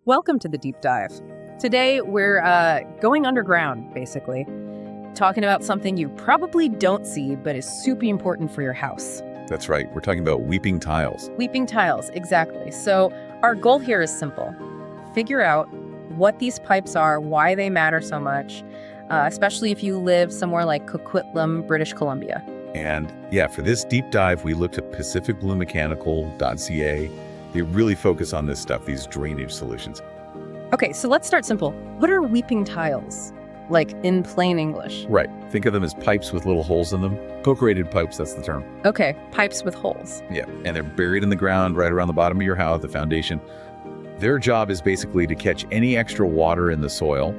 Welcome to the deep dive. Today, we're going underground, basically, talking about something you probably don't see, but is super important for your house. That's right. We're talking about weeping tiles. Weeping tiles, exactly. So our goal here is simple. Figure out what these pipes are, why they matter so much, especially if you live somewhere like Coquitlam, British Columbia. And yeah, for this deep dive, we looked at pacificbluemechanical.ca. They really focus on this stuff, these drainage solutions. Okay, so let's start simple. What are weeping tiles? Like in plain English? Right. Think of them as pipes with little holes in them. Perforated pipes, that's the term. Okay, pipes with holes. Yeah, and they're buried in the ground right around the bottom of your house, the foundation. Their job is basically to catch any extra water in the soil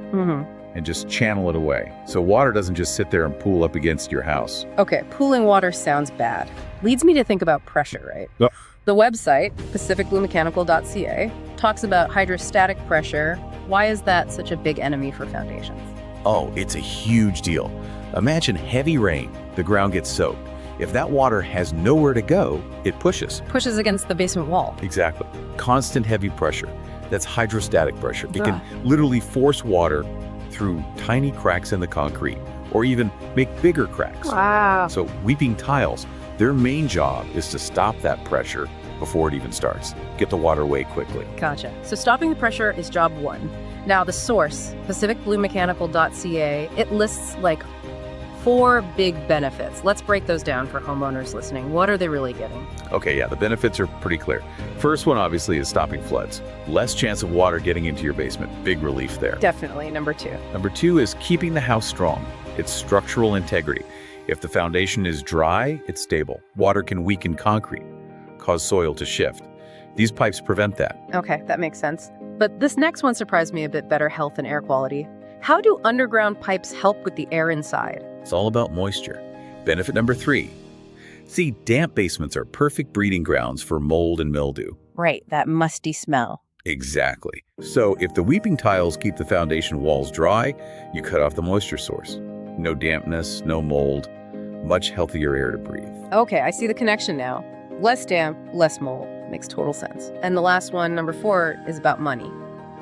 and just channel it away. So water doesn't just sit there and pool up against your house. Okay, pooling water sounds bad. Leads me to think about pressure, right? Yep. The website, pacificbluemechanical.ca, talks about hydrostatic pressure. Why is that such a big enemy for foundations? Oh, it's a huge deal. Imagine heavy rain. The ground gets soaked. If that water has nowhere to go, it pushes. Pushes against the basement wall. Exactly. Constant heavy pressure. That's hydrostatic pressure. It can literally force water through tiny cracks in the concrete, or even make bigger cracks. Wow. So weeping tiles, their main job is to stop that pressure before it even starts. Get the water away quickly. Gotcha. So stopping the pressure is job one. Now the source, pacificbluemechanical.ca, it lists like 4 big benefits. Let's break those down for homeowners listening. What are they really getting? Okay, yeah, the benefits are pretty clear. First one, obviously, is stopping floods. Less chance of water getting into your basement. Big relief there. Definitely. Number 2. Number 2 is keeping the house strong. It's structural integrity. If the foundation is dry, it's stable. Water can weaken concrete, cause soil to shift. These pipes prevent that. Okay, that makes sense. But this next one surprised me a bit: better health and air quality. How do underground pipes help with the air inside? It's all about moisture. Benefit number 3. See, damp basements are perfect breeding grounds for mold and mildew. Right, that musty smell. Exactly. So if the weeping tiles keep the foundation walls dry, you cut off the moisture source. No dampness, no mold, much healthier air to breathe. Okay, I see the connection now. Less damp, less mold. Makes total sense. And the last one, number 4, is about money.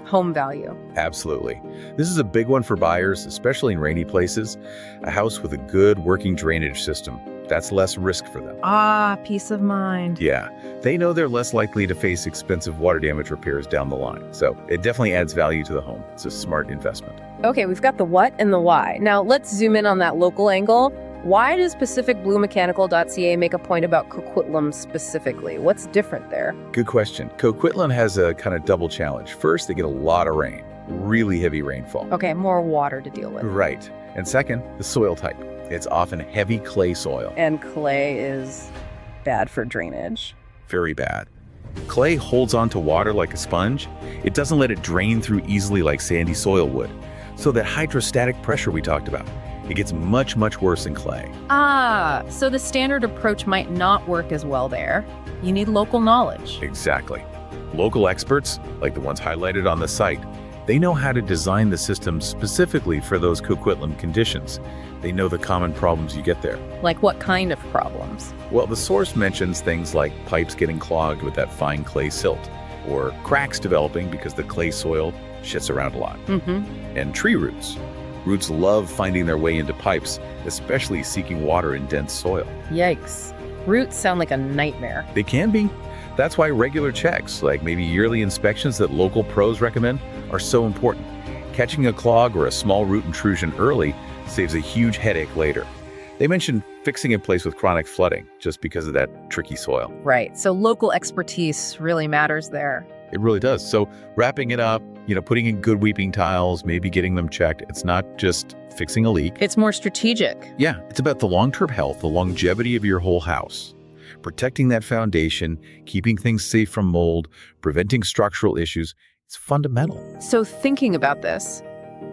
Home value. Absolutely. This is a big one for buyers, especially in rainy places. A house with a good working drainage system. That's less risk for them. Ah, peace of mind. Yeah, they know they're less likely to face expensive water damage repairs down the line. So it definitely adds value to the home. It's a smart investment. Okay, we've got the what and the why. Now let's zoom in on that local angle. Why does pacificbluemechanical.ca make a point about Coquitlam specifically? What's different there? Good question. Coquitlam has a kind of double challenge. First, they get a lot of rain, really heavy rainfall. Okay, more water to deal with. Right. And second, the soil type. It's often heavy clay soil. And clay is bad for drainage. Very bad. Clay holds onto water like a sponge. It doesn't let it drain through easily like sandy soil would. So that hydrostatic pressure we talked about, it gets much, much worse in clay. Ah, so the standard approach might not work as well there. You need local knowledge. Exactly. Local experts, like the ones highlighted on the site, they know how to design the system specifically for those Coquitlam conditions. They know the common problems you get there. Like what kind of problems? Well, the source mentions things like pipes getting clogged with that fine clay silt, or cracks developing because the clay soil shits around a lot. And tree roots. Roots love finding their way into pipes, especially seeking water in dense soil. Yikes. Roots sound like a nightmare. They can be. That's why regular checks, like maybe yearly inspections that local pros recommend, are so important. Catching a clog or a small root intrusion early saves a huge headache later. They mentioned fixing in place with chronic flooding just because of that tricky soil. Right, so local expertise really matters there. It really does. So wrapping it up, putting in good weeping tiles, maybe getting them checked. It's not just fixing a leak. It's more strategic. Yeah, it's about the long-term health, the longevity of your whole house. Protecting that foundation, keeping things safe from mold, preventing structural issues. It's fundamental. So thinking about this,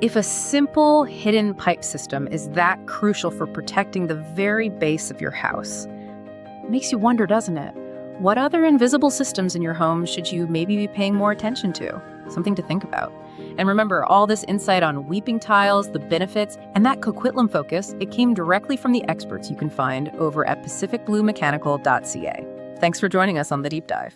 if a simple hidden pipe system is that crucial for protecting the very base of your house, it makes you wonder, doesn't it? What other invisible systems in your home should you maybe be paying more attention to? Something to think about. And remember, all this insight on weeping tiles, the benefits, and that Coquitlam focus, it came directly from the experts you can find over at pacificbluemechanical.ca. Thanks for joining us on The Deep Dive.